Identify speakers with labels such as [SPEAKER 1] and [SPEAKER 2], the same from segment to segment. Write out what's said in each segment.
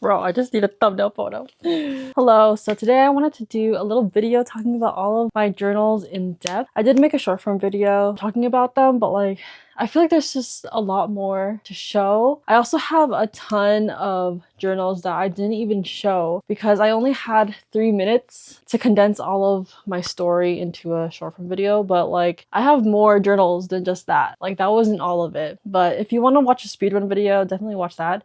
[SPEAKER 1] Bro, I just need a thumbnail photo. Hello, so today I wanted to do a little video talking about all of my journals in depth. I did make a short form video talking about them, but like, I feel like there's just a lot more to show. I also have a ton of journals that I didn't even show because I only had 3 minutes to condense all of my story into a short form video, but like I have more journals than just that. Like that wasn't all of it. But if you want to watch a speedrun video, definitely watch that.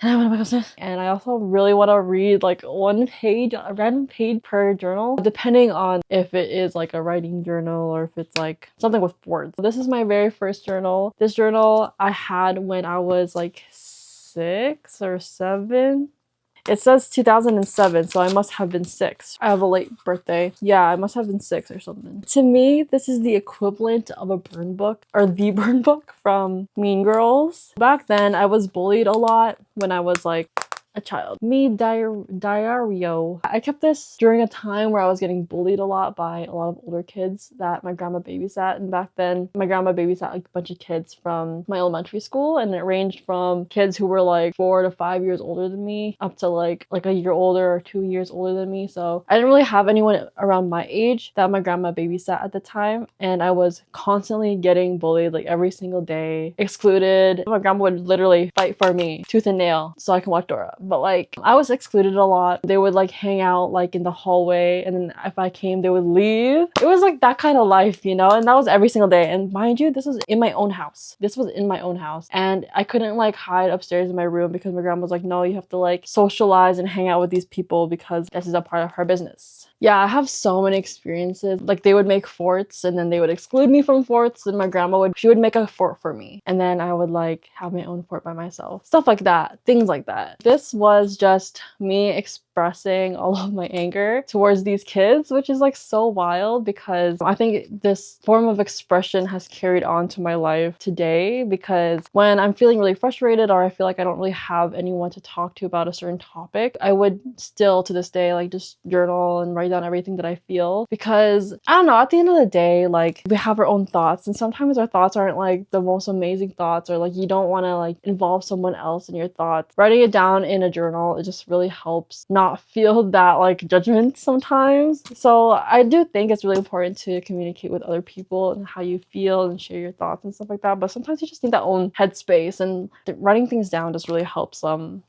[SPEAKER 1] And I also really want to read like one page, a random page per journal, depending on if it is like a writing journal or if it's like something with words. This is my very first journal. This journal I had when I was like 6 or 7. It says 2007, so I must have been 6. I have a late birthday. Yeah, I must have been 6 or something. To me, this is the equivalent of a burn book, or the burn book from Mean Girls. Back then, I was bullied a lot when I was like a child. Diario. I kept this during a time where I was getting bullied a lot by a lot of older kids that my grandma babysat. And back then, my grandma babysat like a bunch of kids from my elementary school, and it ranged from kids who were like 4 to 5 years older than me up to like a year older or 2 years older than me. So I didn't really have anyone around my age that my grandma babysat at the time, and I was constantly getting bullied like every single day, excluded. My grandma would literally fight for me tooth and nail so I can watch Dora. But like I was excluded a lot. They would like hang out like in the hallway, and then if I came they would leave. It was like that kind of life, you know, and that was every single day. And mind you, this was in my own house. This was in my own house, and I couldn't like hide upstairs in my room because my grandma was like, no, you have to like socialize and hang out with these people because this is a part of her business. Yeah, I have so many experiences. Like they would make forts and then they would exclude me from forts, and my grandma would make a fort for me, and then I would like have my own fort by myself. Stuff like that, things like that. This was just me expressing all of my anger towards these kids, which is like so wild because I think this form of expression has carried on to my life today, because when I'm feeling really frustrated or I feel like I don't really have anyone to talk to about a certain topic, I would still to this day like just journal and write down everything that I feel, because I don't know, at the end of the day, like we have our own thoughts, and sometimes our thoughts aren't like the most amazing thoughts, or like you don't want to like involve someone else in your thoughts. Writing it down in a journal, it just really helps not feel that like judgment sometimes. So I do think it's really important to communicate with other people and how you feel and share your thoughts and stuff like that, but sometimes you just need that own headspace, and writing things down just really helps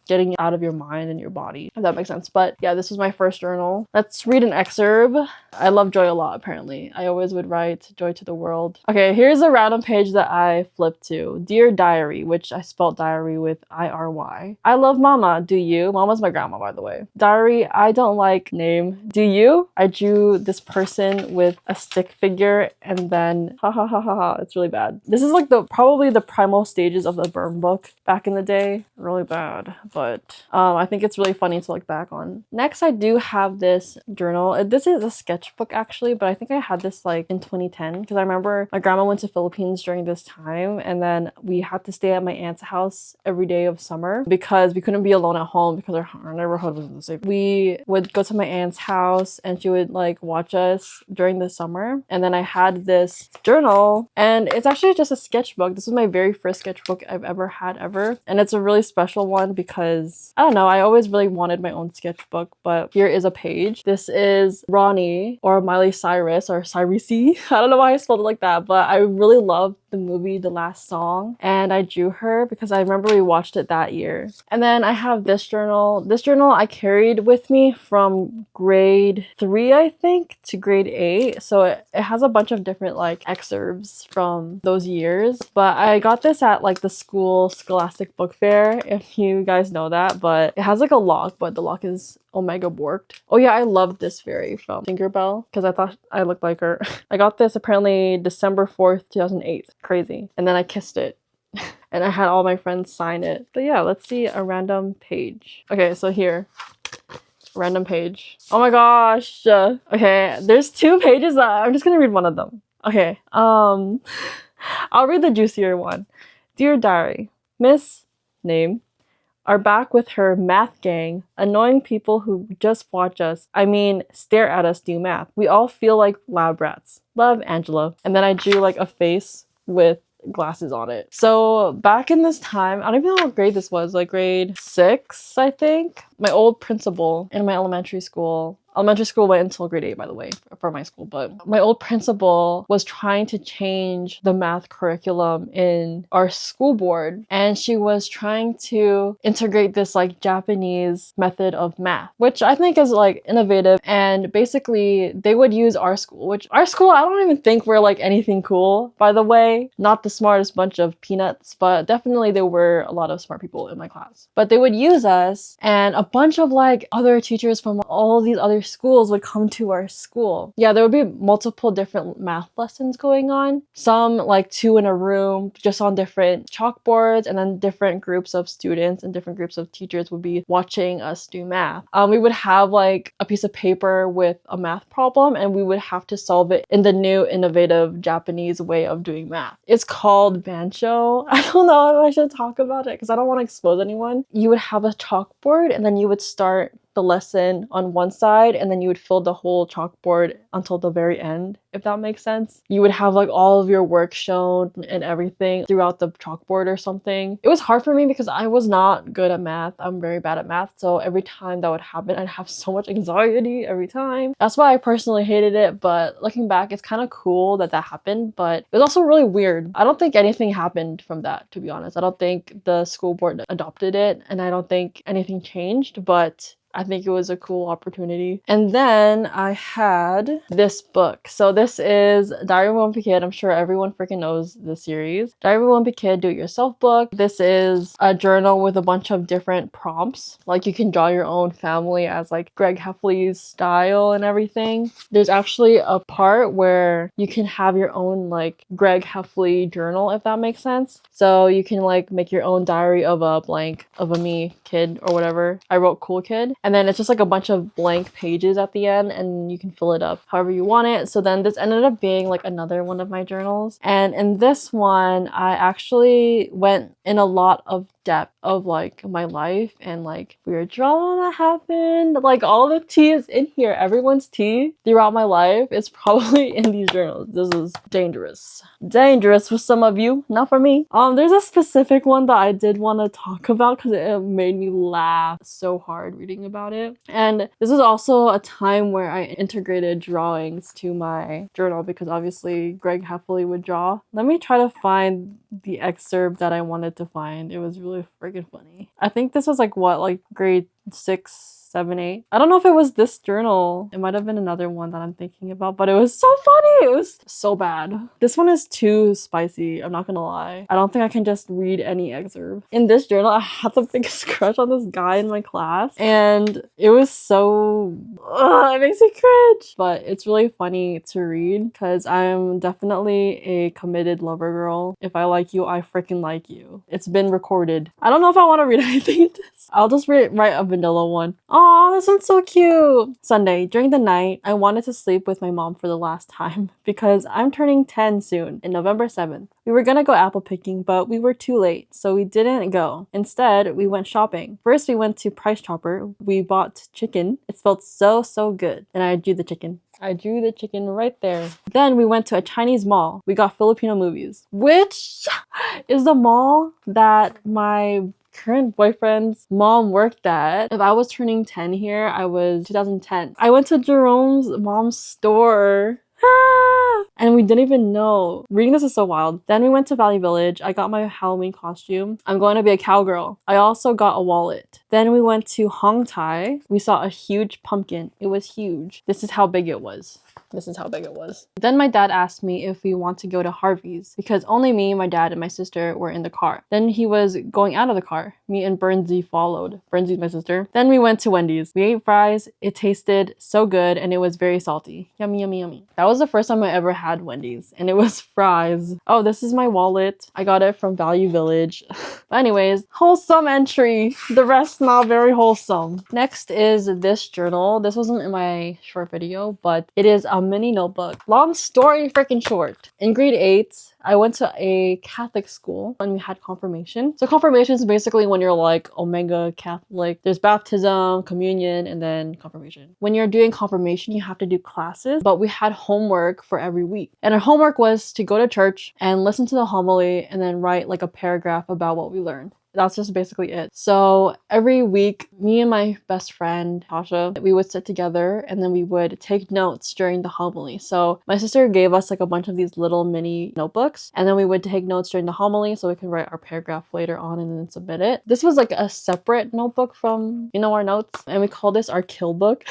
[SPEAKER 1] getting it out of your mind and your body, if that makes sense. But yeah, this was my first journal. Let's read an excerpt. I love joy a lot, apparently. I always would write joy to the world. Okay, here's a random page that I flipped to. Dear Diary, which I spelled diary with I-R-Y. I love mama, do you? Mama's my grandma, by the way. Diary, I don't like name. Do you? I drew this person with a stick figure, and then ha ha ha ha ha. It's really bad. This is like probably the primal stages of the burn book back in the day. Really bad, but I think it's really funny to look back on. Next, I do have this journal. This is a sketchbook actually, but I think I had this like in 2010 because I remember my grandma went to Philippines during this time, and then we had to stay at my aunt's house every day of summer because we couldn't be alone at home because our neighborhood wasn't safe. We would go to my aunt's house and she would like watch us during the summer, and then I had this journal, and it's actually just a sketchbook. This was my very first sketchbook I've ever had ever, and it's a really special one because I don't know, I always really wanted my own sketchbook. But here is a page. This is Ronnie, or Miley Cyrus, or Cyrusy. I don't know why I spelled it like that, but I really loved the movie The Last Song, and I drew her because I remember we watched it that year. And then I have this journal. This journal I carried with me from grade 3, I think, to grade 8. So it has a bunch of different like excerpts from those years. But I got this at like the school Scholastic Book Fair, if you guys know that. But it has like a lock, but the lock is omega borked. Oh yeah, I loved this fairy from Tinkerbell because I thought I looked like her. I got this apparently December 4th, 2008. Crazy. And then I kissed it. And I had all my friends sign it. But yeah, let's see a random page. Okay, so here. Random page. Oh my gosh. Okay, there's 2 pages that I'm just gonna read one of them. Okay, I'll read the juicier one. Dear Diary, Miss name are back with her math gang, annoying people who just watch us, stare at us do math. We all feel like lab rats. Love, Angela. And then I drew like a face with glasses on it. So back in this time, I don't even know what grade this was, like grade 6, I think. My old principal in my elementary school went until grade 8, by the way, for my school, but my old principal was trying to change the math curriculum in our school board, and she was trying to integrate this like Japanese method of math, which I think is like innovative. And basically they would use our school, which our school, I don't even think we're like anything cool, by the way. Not the smartest bunch of peanuts, but definitely there were a lot of smart people in my class. But they would use us, and a bunch of like other teachers from all these other schools would come to our school. Yeah, there would be multiple different math lessons going on. Some like 2 in a room, just on different chalkboards, and then different groups of students and different groups of teachers would be watching us do math. We would have like a piece of paper with a math problem, and we would have to solve it in the new innovative Japanese way of doing math. It's called Bancho. I don't know if I should talk about it because I don't want to expose anyone. You would have a chalkboard, and then you would start the lesson on one side, and then you would fill the whole chalkboard until the very end, if that makes sense. You would have like all of your work shown and everything throughout the chalkboard or something. It was hard for me because I was not good at math. I'm very bad at math, so every time that would happen, I'd have so much anxiety every time. That's why I personally hated it, but looking back, it's kind of cool that that happened, but it was also really weird. I don't think anything happened from that, to be honest. I don't think the school board adopted it, and I don't think anything changed, but I think it was a cool opportunity. And then I had this book. So this is Diary of a Wimpy Kid. I'm sure everyone freaking knows this series. Diary of a Wimpy Kid Do-It-Yourself book. This is a journal with a bunch of different prompts. Like you can draw your own family as like Greg Heffley's style and everything. There's actually a part where you can have your own like Greg Heffley journal, if that makes sense. So you can like make your own diary of a blank of a me kid or whatever. I wrote cool kid. And then it's just like a bunch of blank pages at the end, and you can fill it up however you want it. So then this ended up being like another one of my journals. And in this one, I actually went in a lot of depth of like my life and like weird drama that happened. Like all the tea is in here. Everyone's tea throughout my life is probably in these journals. This is dangerous. Dangerous for some of you, not for me. There's a specific one that I did want to talk about because it made me laugh so hard reading about it. And this is also a time where I integrated drawings to my journal because obviously Greg Heffley would draw. Let me try to find the excerpt that I wanted to find. It was really freaking funny. I think this was like what, like grade 6, 7, 8. I don't know if it was this journal. It might have been another one that I'm thinking about, but it was so funny. It was so bad. This one is too spicy. I'm not gonna lie. I don't think I can just read any excerpt. In this journal, I had the biggest crush on this guy in my class, and it was so... it makes me cringe. But it's really funny to read because I'm definitely a committed lover girl. If I like you, I freaking like you. It's been recorded. I don't know if I want to read anything in this. I'll just write a vanilla one. Oh, this one's so cute. Sunday, during the night, I wanted to sleep with my mom for the last time because I'm turning 10 soon, in November 7th. We were gonna go apple picking, but we were too late, so we didn't go. Instead, we went shopping. First, we went to Price Chopper. We bought chicken. It smelled so good. And I drew the chicken. I drew the chicken right there. Then we went to a Chinese mall. We got Filipino movies, which is the mall that my current boyfriend's mom worked at. If I was turning 10 here, I was 2010. I went to Jerome's mom's store. And we didn't even know. Reading this is so wild. Then we went to Valley Village. I got my Halloween costume. I'm going to be a cowgirl. I also got a wallet. Then we went to Hong Tai. We saw a huge pumpkin. It was huge. This is how big it was. This is how big it was. Then my dad asked me if we want to go to Harvey's because only me, my dad, and my sister were in the car. Then he was going out of the car. Me and Bernsey followed. Bernsey's my sister. Then we went to Wendy's. We ate fries. It tasted so good and it was very salty. Yummy, yummy, yummy. That was the first time I ever had Wendy's and it was fries. Oh, this is my wallet. I got it from Value Village. But anyways, wholesome entry. The rest That's not very wholesome. Next is this journal. This wasn't in my short video, but it is a mini notebook. Long story freaking short. In grade 8, I went to a Catholic school and we had confirmation. So confirmation is basically when you're like Omega Catholic. There's baptism, communion, and then confirmation. When you're doing confirmation, you have to do classes, but we had homework for every week. And our homework was to go to church and listen to the homily and then write like a paragraph about what we learned. That's just basically it. So every week, me and my best friend, Tasha, we would sit together and then we would take notes during the homily. So my sister gave us like a bunch of these little mini notebooks and then we would take notes during the homily so we could write our paragraph later on and then submit it. This was like a separate notebook from, you know, our notes, and we call this our kill book.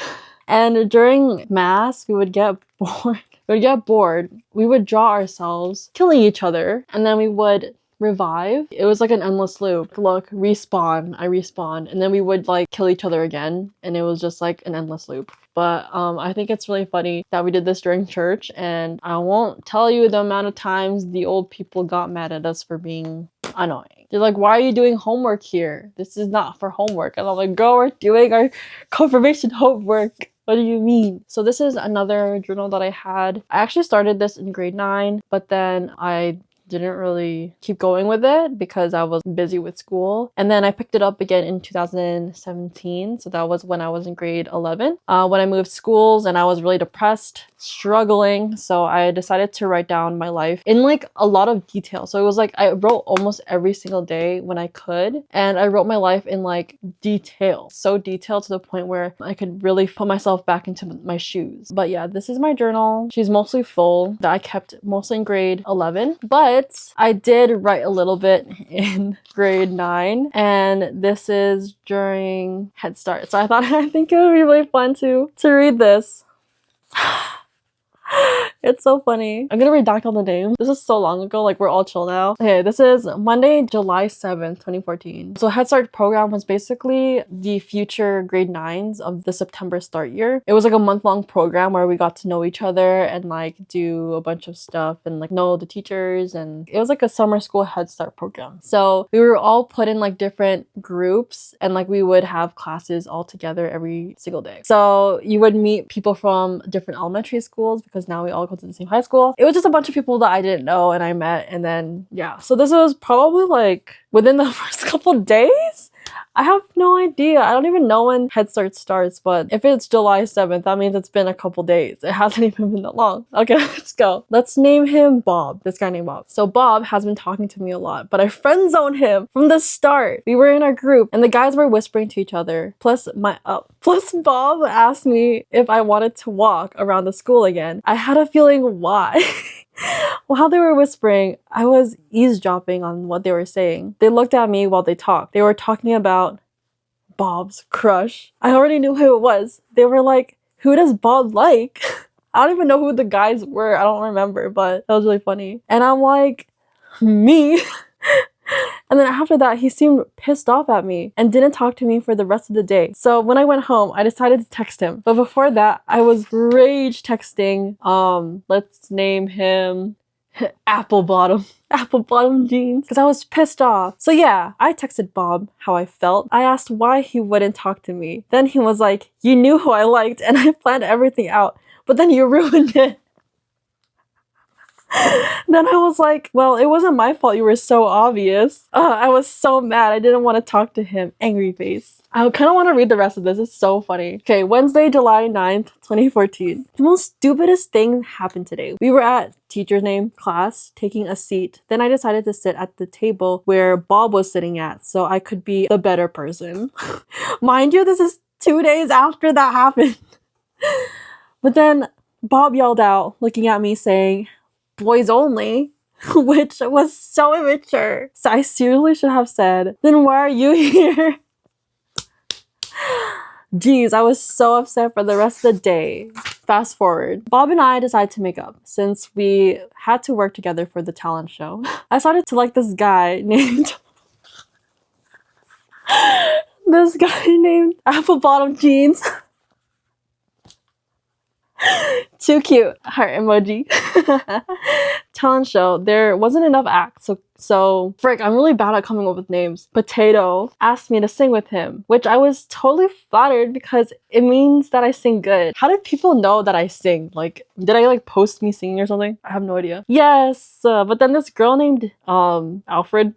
[SPEAKER 1] And during mass, we would get bored. We would draw ourselves killing each other and then we would revive. It was like an endless loop. Look, respawn, I respawn, and then we would like kill each other again, and it was just like an endless loop. But I think it's really funny that we did this during church, and I won't tell you the amount of times the old people got mad at us for being annoying. They're like, why are you doing homework here? This is not for homework. And I'm like, girl, we're doing our confirmation homework. What do you mean? So this is another journal that I had. I actually started this in grade 9, but then I didn't really keep going with it because I was busy with school. And then I picked it up again in 2017. So that was when I was in grade 11. When I moved schools and I was really depressed, struggling. So I decided to write down my life in like a lot of detail. So it was like I wrote almost every single day when I could. And I wrote my life in like detail. So detailed to the point where I could really put myself back into my shoes. But yeah, this is my journal. She's mostly full that I kept mostly in grade 11. But I did write a little bit in grade 9, and this is during Head Start. So I think it would be really fun to read this. It's so funny. I'm gonna redact all the names. This is so long ago, like we're all chill now. Okay, this is Monday, July 7th, 2014. So Head Start program was basically the future grade 9s of the September start year. It was like a month-long program where we got to know each other and like do a bunch of stuff and like know the teachers, and it was like a summer school Head Start program. So we were all put in like different groups and like we would have classes all together every single day. So you would meet people from different elementary schools because now we all go to the same high school. It was just a bunch of people that I didn't know and I met, and then yeah. So this was probably like within the first couple days. I have no idea. I don't even know when Head Start starts, but if it's July 7th, that means it's been a couple days. It hasn't even been that long. Okay, let's go. Let's name him Bob. This guy named Bob. So Bob has been talking to me a lot, but I friend zoned him from the start. We were in our group and the guys were whispering to each other. Plus Bob asked me if I wanted to walk around the school again. I had a feeling why. While they were whispering, I was eavesdropping on what they were saying. They looked at me while they talked. They were talking about Bob's crush. I already knew who it was. They were like, who does Bob like? I don't even know who the guys were. I don't remember, but that was really funny. And I'm like, me? And then after that, he seemed pissed off at me and didn't talk to me for the rest of the day. So when I went home, I decided to text him. But before that, I was rage texting, let's name him Apple Bottom Jeans, because I was pissed off. So yeah, I texted Bob how I felt. I asked why he wouldn't talk to me. Then he was like, you knew who I liked and I planned everything out, but then you ruined it. Then I was like, well, it wasn't my fault, you were so obvious. I was so mad. I didn't want to talk to him. Angry face. I kind of want to read the rest of this. It's so funny. Okay, Wednesday, July 9th, 2014. The most stupidest thing happened today. We were at teacher's name class, taking a seat. Then I decided to sit at the table where Bob was sitting at so I could be the better person. Mind you, this is 2 days after that happened. But then Bob yelled out, looking at me saying, boys only, which was so immature. So I seriously should have said, then why are you here? Jeez, I was so upset for the rest of the day. Fast forward. Bob and I decided to make up since we had to work together for the talent show. I started to like this guy named Apple Bottom Jeans. Too cute. Heart emoji. Talent show. There wasn't enough acts, so frick, I'm really bad at coming up with names. Potato asked me to sing with him, which I was totally flattered because it means that I sing good. How did people know that I sing? Like, did I like post me singing or something? I have no idea. Yes, but then this girl named Alfred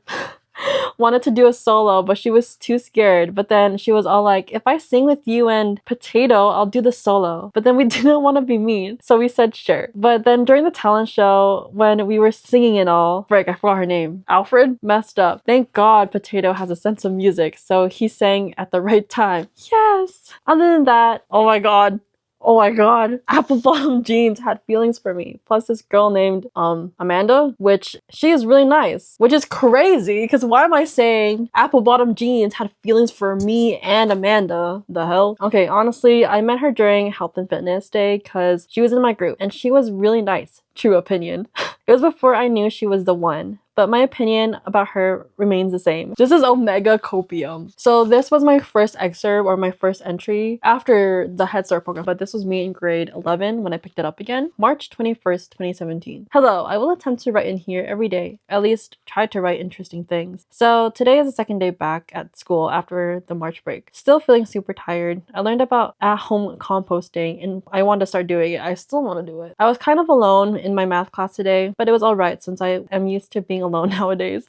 [SPEAKER 1] wanted to do a solo, but she was too scared. But then she was all like, if I sing with you and Potato, I'll do the solo. But then we didn't want to be mean, so we said sure. But then during the talent show, when we were singing and all, frick, I forgot her name. Alfred messed up. Thank God Potato has a sense of music, so he sang at the right time. Yes! Other than that, oh my god. Oh my god, Apple Bottom Jeans had feelings for me. Plus this girl named Amanda, which she is really nice, which is crazy because why am I saying Apple Bottom Jeans had feelings for me and Amanda? The hell? Okay, honestly, I met her during Health and Fitness Day because she was in my group and she was really nice. True opinion. It was before I knew she was the one, but my opinion about her remains the same. This is Omega Copium. So this was my first excerpt or my first entry after the Head Start program, but this was me in grade 11 when I picked it up again. March 21st, 2017. Hello, I will attempt to write in here every day, at least try to write interesting things. So today is the second day back at school after the March break. Still feeling super tired. I learned about at-home composting and I want to start doing it. I still want to do it. I was kind of alone in my math class today, but it was alright since I am used to being alone nowadays.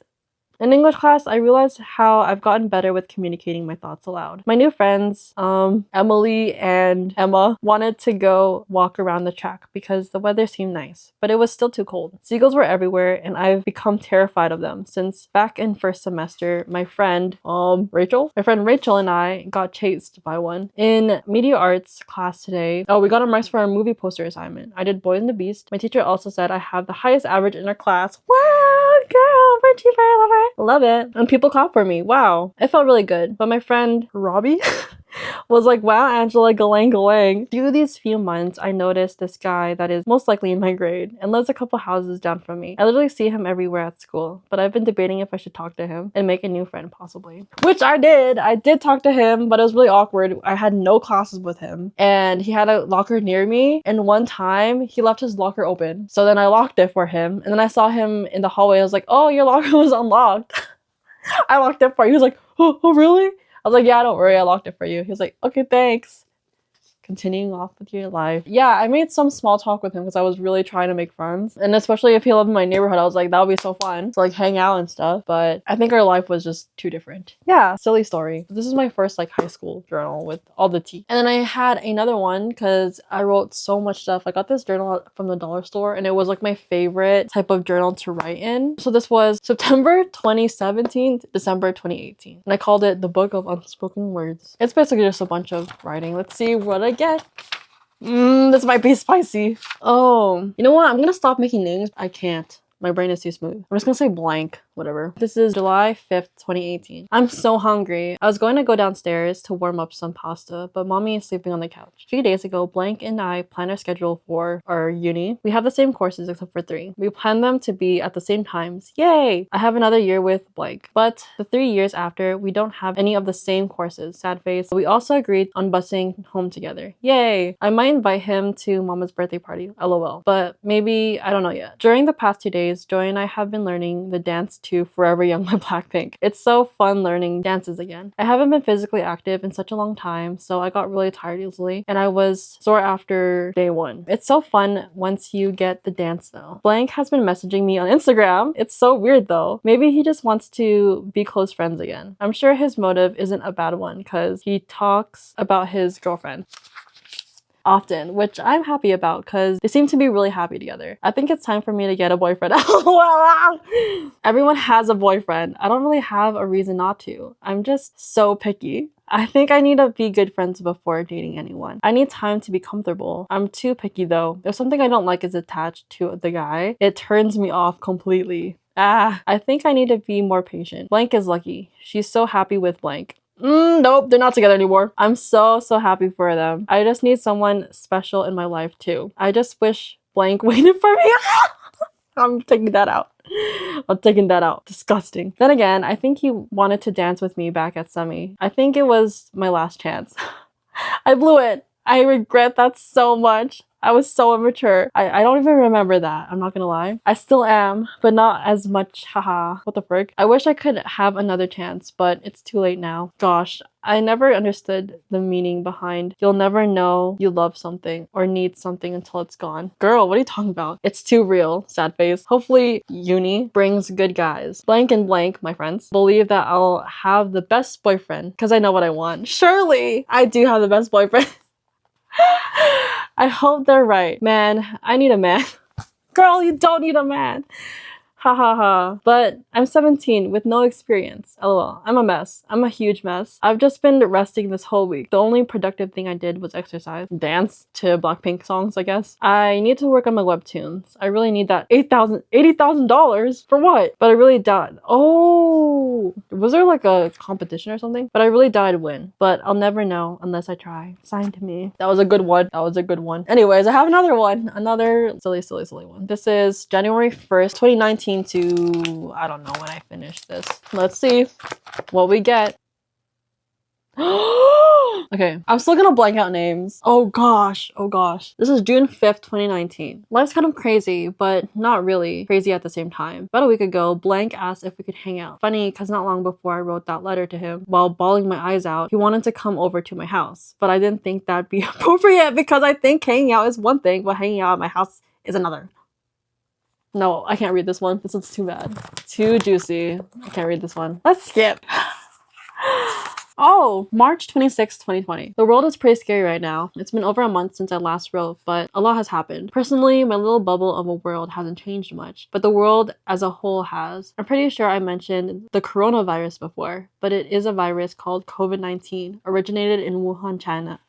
[SPEAKER 1] In English class, I realized how I've gotten better with communicating my thoughts aloud. My new friends, Emily and Emma, wanted to go walk around the track because the weather seemed nice, but it was still too cold. Seagulls were everywhere and I've become terrified of them since back in first semester, my friend Rachel and I got chased by one. In media arts class today, we got a marks for our movie poster assignment. I did Boy and the Beast. My teacher also said I have the highest average in our class. Wow, girl, Richie Fairy Lover. Love it. And people clap for me. Wow. It felt really good. But my friend Robbie was like, wow, Angela, galang galang. Through these few months, I noticed this guy that is most likely in my grade and lives a couple houses down from me. I literally see him everywhere at school, but I've been debating if I should talk to him and make a new friend possibly. Which I did. I did talk to him, but it was really awkward. I had no classes with him and he had a locker near me, and one time he left his locker open. So then I locked it for him and then I saw him in the hallway. I was like, oh, your locker was unlocked. I locked it for you. He was like, oh really? I was like, yeah, don't worry, I locked it for you. He was like, okay, thanks. Continuing off with your life. Yeah, I made some small talk with him because I was really trying to make friends. And especially if he lived in my neighborhood, I was like, that would be so fun to like hang out and stuff. But I think our life was just too different. Yeah, silly story. This is my first like high school journal with all the tea. And then I had another one because I wrote so much stuff. I got this journal from the dollar store and it was like my favorite type of journal to write in. So this was September 2017 to December 2018. And I called it the Book of Unspoken Words. It's basically just a bunch of writing. Let's see what I get. This might be spicy. Oh, you know what? I'm gonna stop making names. I can't. My brain is too smooth. I'm just gonna say blank, whatever. This is July 5th, 2018. I'm so hungry. I was going to go downstairs to warm up some pasta, but mommy is sleeping on the couch. A few days ago, Blank and I planned our schedule for our uni. We have the same courses except for 3. We planned them to be at the same times. Yay! I have another year with Blank. But the 3 years after, we don't have any of the same courses. Sad face. We also agreed on busing home together. Yay! I might invite him to mama's birthday party. LOL. But maybe, I don't know yet. During the past 2 days, Joy and I have been learning the dance to Forever Young by Blackpink. It's so fun learning dances again. I haven't been physically active in such a long time, so I got really tired easily, and I was sore after day 1. It's so fun once you get the dance though. Blank has been messaging me on Instagram. It's so weird though. Maybe he just wants to be close friends again. I'm sure his motive isn't a bad one because he talks about his girlfriend often, which I'm happy about because they seem to be really happy together. I think it's time for me to get a boyfriend. Everyone has a boyfriend. I don't really have a reason not to. I'm just so picky. I think I need to be good friends before dating anyone. I need time to be comfortable. I'm too picky though. If something I don't like is attached to the guy, it turns me off completely. I think I need to be more patient. Blank is lucky. She's so happy with Blank. Nope, they're not together anymore. I'm so happy for them. I just need someone special in my life too. I just wish Blank waited for me. I'm taking that out. I'm taking that out. Disgusting. Then again, I think he wanted to dance with me back at Semi. I think it was my last chance. I blew it. I regret that so much. I was so immature. I don't even remember that. I'm not gonna lie. I still am, but not as much. Haha. What the frick? I wish I could have another chance, but it's too late now. Gosh, I never understood the meaning behind you'll never know you love something or need something until it's gone. Girl, what are you talking about? It's too real. Sad face. Hopefully uni brings good guys. Blank and blank, my friends. Believe that I'll have the best boyfriend because I know what I want. Surely I do have the best boyfriend. I hope they're right. Man, I need a man. Girl, you don't need a man. Ha ha ha. But I'm 17 with no experience. LOL. I'm a mess. I'm a huge mess. I've just been resting this whole week. The only productive thing I did was exercise. Dance to Blackpink songs, I guess. I need to work on my webtoons. I really need that $80,000 for what? But I really doubt. Oh, was there like a competition or something? But I really doubt I'd win. But I'll never know unless I try. Sign to me. That was a good one. That was a good one. Anyways, I have another one. Another silly one. This is January 1st, 2019 to I don't know when I finish this. Let's see what we get. Okay, I'm still gonna blank out names. Oh gosh. This is June 5th, 2019. Life's kind of crazy, but not really crazy at the same time. About a week ago, Blank asked if we could hang out. Funny, because not long before I wrote that letter to him, while bawling my eyes out, he wanted to come over to my house. But I didn't think that'd be appropriate because I think hanging out is one thing, but hanging out at my house is another. No, I can't read this one. This one's too bad. Too juicy. I can't read this one. Let's skip. Oh, March 26, 2020. The world is pretty scary right now. It's been over a month since I last wrote, but a lot has happened. Personally, my little bubble of a world hasn't changed much, but the world as a whole has. I'm pretty sure I mentioned the coronavirus before, but it is a virus called COVID-19, originated in Wuhan, China.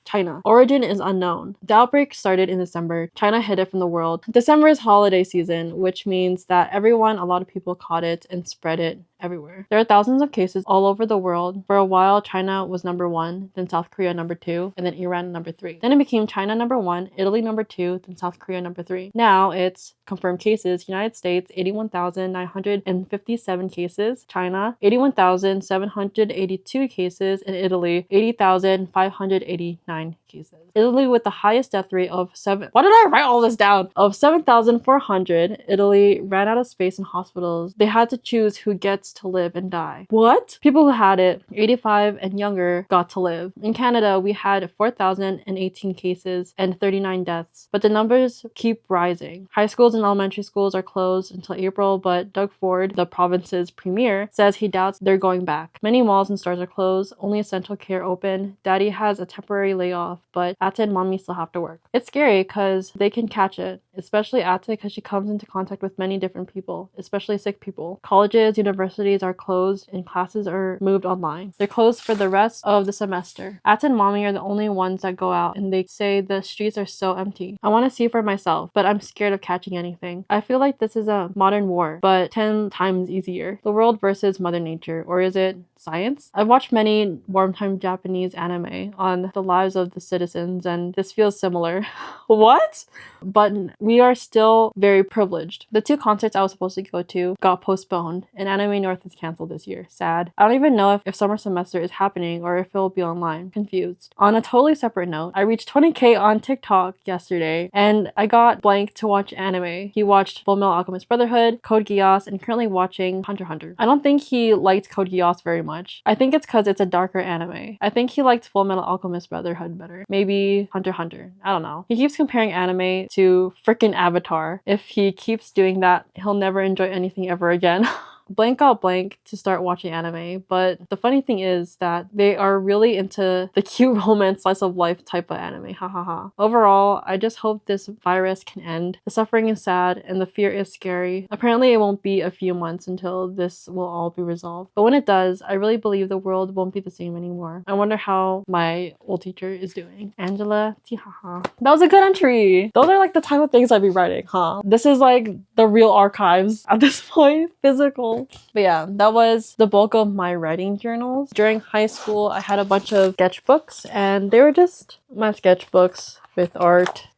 [SPEAKER 1] Origin is unknown. The outbreak started in December. China hid it from the world. December is holiday season, which means that a lot of people caught it and spread it everywhere. There are thousands of cases all over the world. For a while, China was number 1, then South Korea number 2, and then Iran number 3. Then it became China number 1, Italy number 2, then South Korea number 3. Now it's confirmed cases. United States, 81,957 cases. China, 81,782 cases. And Italy, 80,589 cases. Italy with the highest death rate of 7. Why did I write all this down? Of 7,400. Italy ran out of space in hospitals. They had to choose who gets to live and die. What? People who had it, 85 and younger, got to live. In Canada, we had 4,018 cases and 39 deaths, but the numbers keep rising. High schools and elementary schools are closed until April, but Doug Ford, the province's premier, says he doubts they're going back. Many malls and stores are closed, only essential care open. Daddy has a temporary layoff, but Ate and mommy still have to work. It's scary because they can catch it, especially Ate because she comes into contact with many different people, especially sick people. Colleges, universities are closed and classes are moved online. They're closed for the rest of the semester. Ate and mommy are the only ones that go out and they say the streets are so empty. I want to see for myself, but I'm scared of catching anything. I feel like this is a modern war, but 10 times easier. The world versus Mother Nature, or is it science? I've watched many wartime Japanese anime on the lives of the citizens and this feels similar. What? But we are still very privileged. The 2 concerts I was supposed to go to got postponed and Anime North is canceled this year. Sad. I don't even know if summer semester is happening or if it will be online. Confused. On a totally separate note, I reached 20k on TikTok yesterday and I got Blank to watch anime. He watched Fullmetal Alchemist Brotherhood, Code Geass, and currently watching Hunter x Hunter. I don't think he liked Code Geass very much. I think it's because it's a darker anime. I think he liked Fullmetal Alchemist Brotherhood better. Maybe Hunter x Hunter. I don't know. He keeps comparing anime to freaking Avatar. If he keeps doing that, he'll never enjoy anything ever again. Blank got Blank to start watching anime, but the funny thing is that they are really into the cute romance slice of life type of anime. Hahaha. Overall, I just hope this virus can end. The suffering is sad and the fear is scary. Apparently it won't be a few months until this will all be resolved. But when it does, I really believe the world won't be the same anymore. I wonder how my old teacher is doing. Angela, ATEHAHA. That was a good entry. Those are like the type of things I'd be writing, huh? This is like the real archives at this point. Physical. But yeah, that was the bulk of my writing journals. During high school, I had a bunch of sketchbooks and they were just my sketchbooks with art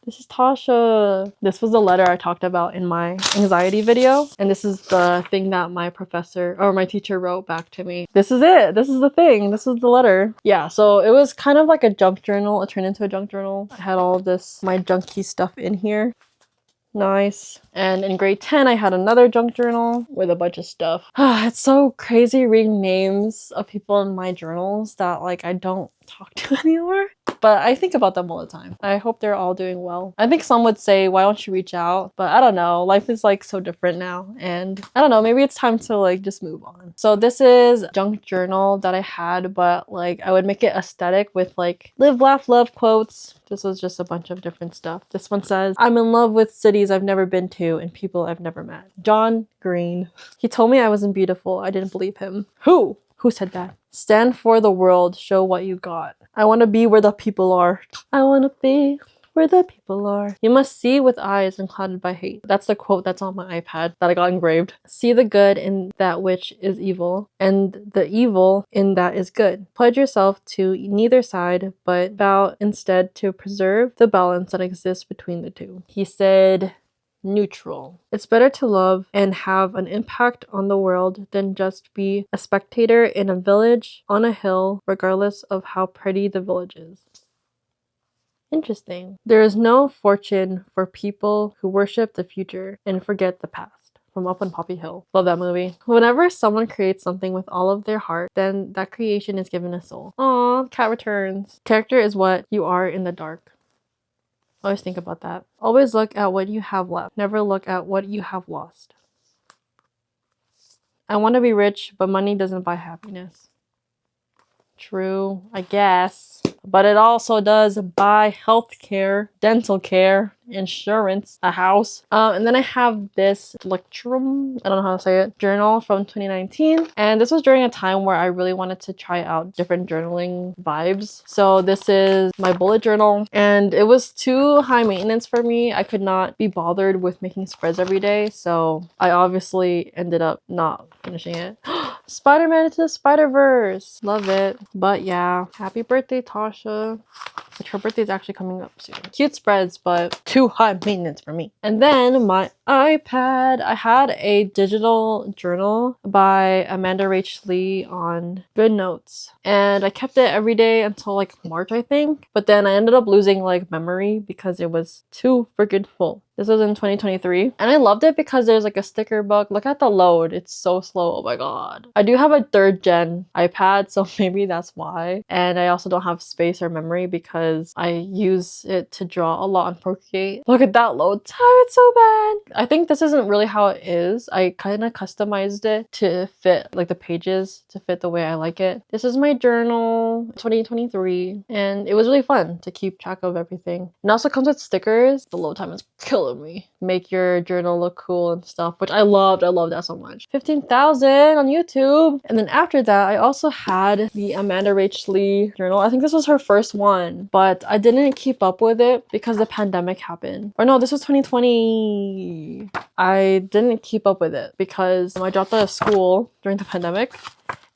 [SPEAKER 1] This is Tasha. This was the letter I talked about in my anxiety video. And this is the thing that my professor or my teacher wrote back to me. This is it. This is the thing. This is the letter. Yeah, so it was kind of like a junk journal. It turned into a junk journal. I had all of this, my junky stuff in here. Nice. And in grade 10, I had another junk journal with a bunch of stuff. It's so crazy reading names of people in my journals that like I don't talk to anymore. But I think about them all the time. I hope they're all doing well. I think some would say, why don't you reach out? But I don't know. Life is like so different now. And I don't know, maybe it's time to like just move on. So this is junk journal that I had, but like I would make it aesthetic with like live, laugh, love quotes. This was just a bunch of different stuff. This one says, I'm in love with cities I've never been to and people I've never met. John Green. He told me I wasn't beautiful. I didn't believe him. Who? Who said that? Stand for the world. Show what you got. I want to be where the people are. I want to be where the people are. You must see with eyes unclouded by hate. That's the quote that's on my iPad that I got engraved. See the good in that which is evil, and the evil in that is good. Pledge yourself to neither side, but vow instead to preserve the balance that exists between the two. He said, neutral. It's better to love and have an impact on the world than just be a spectator in a village on a hill, regardless of how pretty the village is. Interesting. There is no fortune for people who worship the future and forget the past. From Up on Poppy Hill. Love that movie. Whenever someone creates something with all of their heart, then that creation is given a soul. Aww, cat returns. Character is what you are in the dark. Always think about that. Always look at what you have left. Never look at what you have lost. I want to be rich, but money doesn't buy happiness. True, I guess. But it also does buy health care, dental care, insurance, a house. And then I have this Lectrum, I don't know how to say it, journal from 2019. And this was during a time where I really wanted to try out different journaling vibes. So this is my bullet journal, and it was too high maintenance for me. I could not be bothered with making spreads every day. So I obviously ended up not finishing it. Spider-Man into the Spider-Verse. Love it. But yeah, happy birthday, Tasha. Which her birthday is actually coming up soon. Cute spreads, but too high maintenance for me. And then my iPad. I had a digital journal by amandarachlee on Good Notes. And I kept it every day until like March, I think. But then I ended up losing like memory because it was too freaking full. This was in 2023. And I loved it because there's like a sticker book. Look at the load. It's so slow. Oh my god. I do have a 3rd gen iPad, so maybe that's why. And I also don't have space or memory because I use it to draw a lot on Procreate. Look at that load time. It's so bad. I think this isn't really how it is. I kind of customized it to fit like the pages to fit the way I like it. This is my journal 2023, and it was really fun to keep track of everything. It also comes with stickers. The load time is killing me. Make your journal look cool and stuff, which I loved. I loved that so much. 15,000 on YouTube. And then after that, I also had the amandarachlee journal. I think this was her first one, but I didn't keep up with it because the pandemic happened. Or no, this was 2020. I didn't keep up with it because I dropped out of school during the pandemic.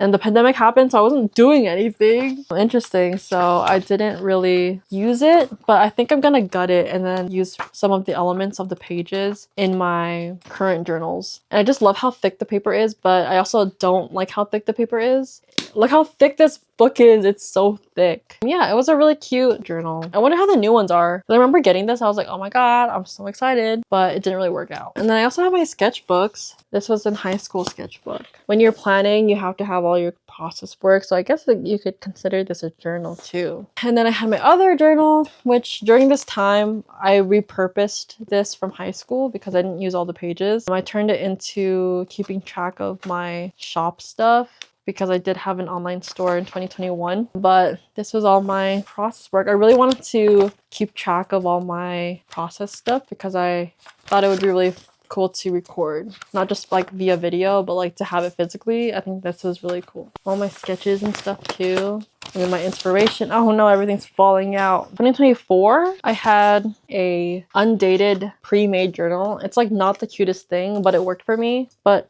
[SPEAKER 1] And the pandemic happened, so I wasn't doing anything. Interesting, so I didn't really use it, but I think I'm gonna gut it and then use some of the elements of the pages in my current journals. And I just love how thick the paper is, but I also don't like how thick the paper is. Look how thick this book is. It's so thick. Yeah, it was a really cute journal. I wonder how the new ones are. I remember getting this, I was like, oh my god, I'm so excited, but it didn't really work out. And then I also have my sketchbooks. This was in high school sketchbook. When you're planning, you have to have all your process work, so I guess that you could consider this a journal too. And then I had my other journal, which during this time, I repurposed this from high school because I didn't use all the pages. I turned it into keeping track of my shop stuff, because I did have an online store in 2021, but this was all my process work. I really wanted to keep track of all my process stuff because I thought it would be really cool to record, not just like via video, but like to have it physically. I think this was really cool. All my sketches and stuff too. And then my inspiration. Oh no, everything's falling out. 2024, I had a undated pre-made journal. It's like not the cutest thing, but it worked for me. But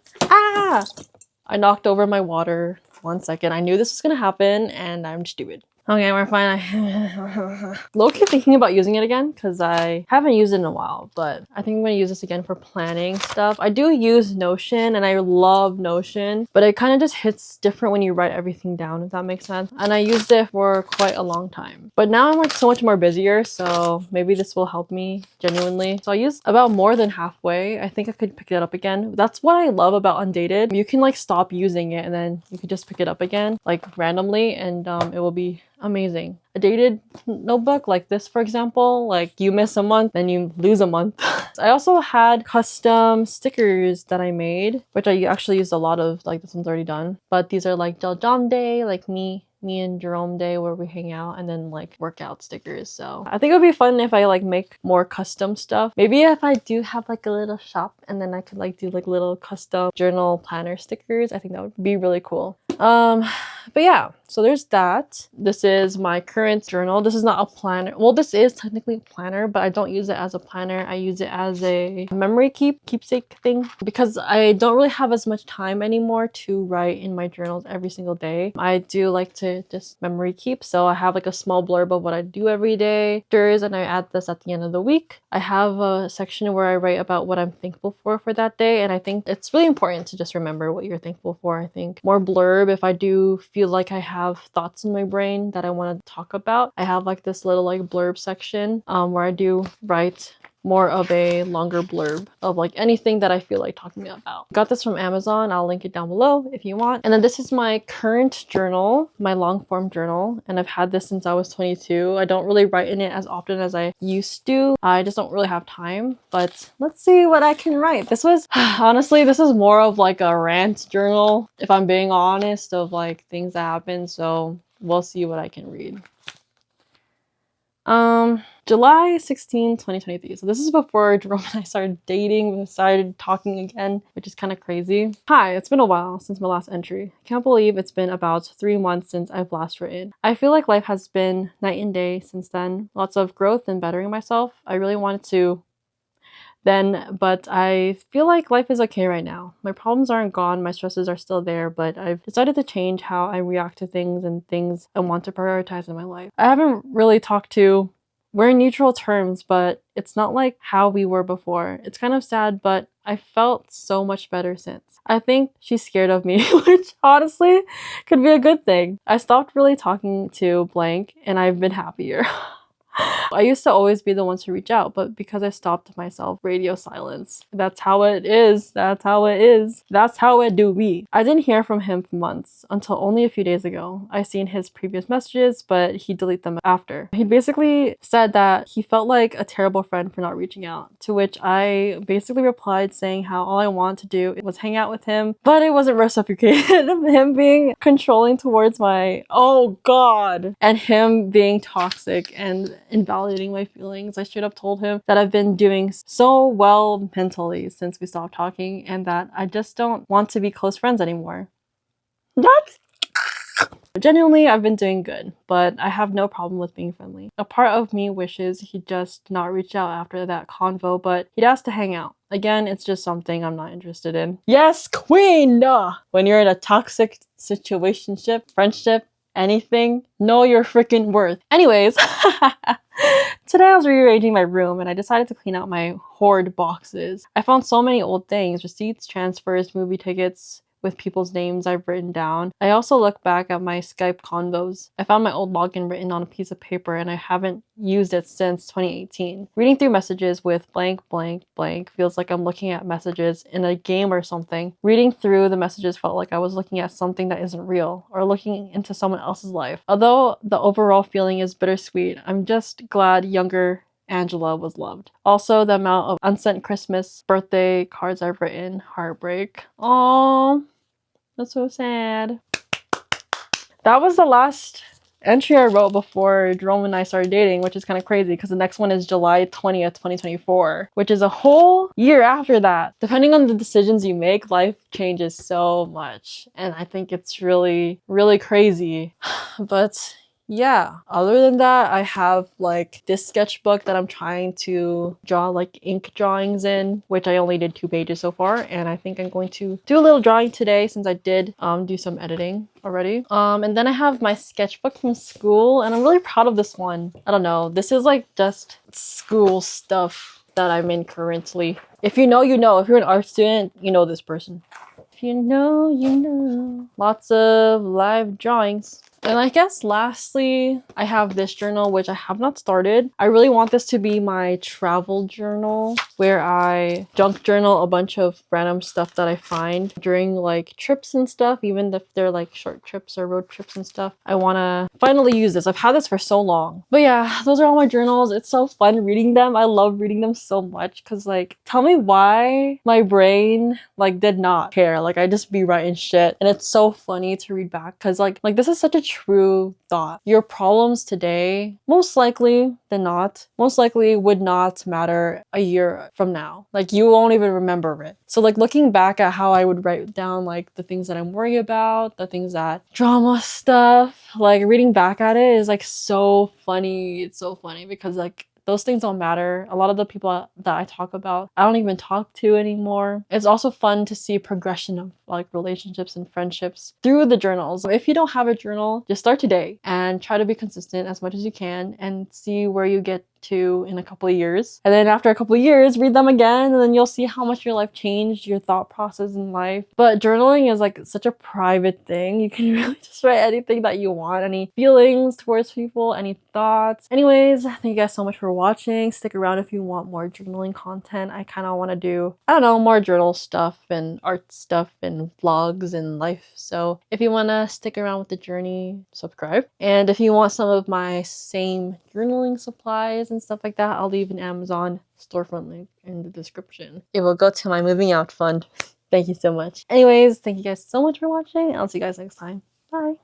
[SPEAKER 1] I knocked over my water. 1 second. I knew this was gonna happen and I'm stupid. Okay, we're fine. Low-key thinking about using it again because I haven't used it in a while, but I think I'm going to use this again for planning stuff. I do use Notion and I love Notion, but it kind of just hits different when you write everything down, if that makes sense. And I used it for quite a long time. But now I'm like so much more busier, so maybe this will help me genuinely. So I used about more than halfway. I think I could pick it up again. That's what I love about Undated. You can like stop using it and then you can just pick it up again like randomly, and it will be amazing. A dated notebook like this, for example, like you miss a month, then you lose a month. I also had custom stickers that I made, which I actually used a lot of, like this one's already done. But these are like Del Jam Day, like me and Jerome Day where we hang out, and then like workout stickers. So I think it would be fun if I like make more custom stuff. Maybe if I do have like a little shop and then I could like do like little custom journal planner stickers, I think that would be really cool. But yeah, so there's that. This is my current journal. This is not a planner. Well, this is technically a planner, but I don't use it as a planner. I use it as a memory keepsake thing because I don't really have as much time anymore to write in my journals every single day. I do like to just memory keep. So I have like a small blurb of what I do every day, and I add this at the end of the week. I have a section where I write about what I'm thankful for that day. And I think it's really important to just remember what you're thankful for. I think more blurb if I do feel like I have thoughts in my brain that I want to talk about. I have like this little like blurb section where I do write more of a longer blurb of like anything that I feel like talking about. Got this from Amazon. I'll link it down below if you want. And then this is my current journal, my long form journal. And I've had this since I was 22. I don't really write in it as often as I used to. I just don't really have time, but let's see what I can write. This was, honestly, this is more of like a rant journal, if I'm being honest, of like things that happen. So we'll see what I can read. July 16, 2023. So this is before Jerome and I started dating. We started talking again, which is kind of crazy. Hi, it's been a while since my last entry. I can't believe it's been about 3 months since I've last written. I feel like life has been night and day since then. Lots of growth and bettering myself. I really wanted to then, but I feel like life is okay right now. My problems aren't gone, my stresses are still there, but I've decided to change how I react to things and things I want to prioritize in my life. I haven't really talked to, we're in neutral terms, but it's not like how we were before. It's kind of sad, but I felt so much better since. I think she's scared of me, which honestly could be a good thing. I stopped really talking to blank and I've been happier. I used to always be the one to reach out, but because I stopped myself, radio silence. That's how it is. That's how it is. That's how it do be. I didn't hear from him for months until only a few days ago. I seen his previous messages, but he deleted them after. He basically said that he felt like a terrible friend for not reaching out, to which I basically replied saying how all I wanted to do was hang out with him, but it wasn't reciprocated. Him being controlling towards my, oh god, and him being toxic and invalidating my feelings. I straight up told him that I've been doing so well mentally since we stopped talking and that I just don't want to be close friends anymore. That's genuinely, I've been doing good, but I have no problem with being friendly. A part of me wishes he'd just not reach out after that convo, but he'd asked to hang out. Again, it's just something I'm not interested in. Yes, queen! When you're in a toxic situationship, friendship, anything, know your freaking worth. Anyways, today I was rearranging my room and I decided to clean out my hoard boxes. I found so many old things, receipts, transfers, movie tickets with people's names I've written down. I also looked back at my Skype convos. I found my old login written on a piece of paper and I haven't used it since 2018. Reading through messages with blank blank blank feels like I'm looking at messages in a game or something. Reading through the messages felt like I was looking at something that isn't real or looking into someone else's life. Although the overall feeling is bittersweet, I'm just glad younger Angela was loved. Also, the amount of unsent Christmas birthday cards I've written, heartbreak. Aww, that's so sad. That was the last entry I wrote before Jerome and I started dating, which is kind of crazy because the next one is July 20th, 2024, which is a whole year after that. Depending on the decisions you make, life changes so much. And I think it's really, really crazy. But yeah, other than that, I have like this sketchbook that I'm trying to draw like ink drawings in, which I only did 2 pages so far, and I think I'm going to do a little drawing today since I did do some editing already. And then I have my sketchbook from school, and I'm really proud of this one. I don't know, this is like just school stuff that I'm in currently. If you know, you know. If you're an art student, you know this person. If you know, you know. Lots of live drawings. And I guess lastly, I have this journal, which I have not started. I really want this to be my travel journal where I junk journal a bunch of random stuff that I find during like trips and stuff, even if they're like short trips or road trips and stuff. I want to finally use this. I've had this for so long. But yeah, those are all my journals. It's so fun reading them. I love reading them so much because like, tell me why my brain like did not care. Like I just be writing shit, and it's so funny to read back because like this is such a true thought. Your problems today, most likely than not, most likely would not matter a year from now. Like you won't even remember it. So like looking back at how I would write down like the things that I'm worried about, the things that drama stuff, like reading back at it is like so funny. It's so funny because like those things don't matter. A lot of the people that I talk about, I don't even talk to anymore. It's also fun to see progression of like relationships and friendships through the journals. If you don't have a journal, just start today and try to be consistent as much as you can and see where you get to in a couple of years. And then after a couple of years, read them again, and then you'll see how much your life changed, your thought process in life. But journaling is like such a private thing. You can really just write anything that you want, any feelings towards people, any thoughts. Anyways, thank you guys so much for watching. Stick around if you want more journaling content. I kind of want to do, I don't know, more journal stuff and art stuff and vlogs and life. So if you want to stick around with the journey, subscribe. And if you want some of my same journaling supplies and stuff like that, I'll leave an Amazon storefront link in the description. It will go to my moving out fund. Thank you so much. Anyways, thank you guys so much for watching. I'll see you guys next time. Bye.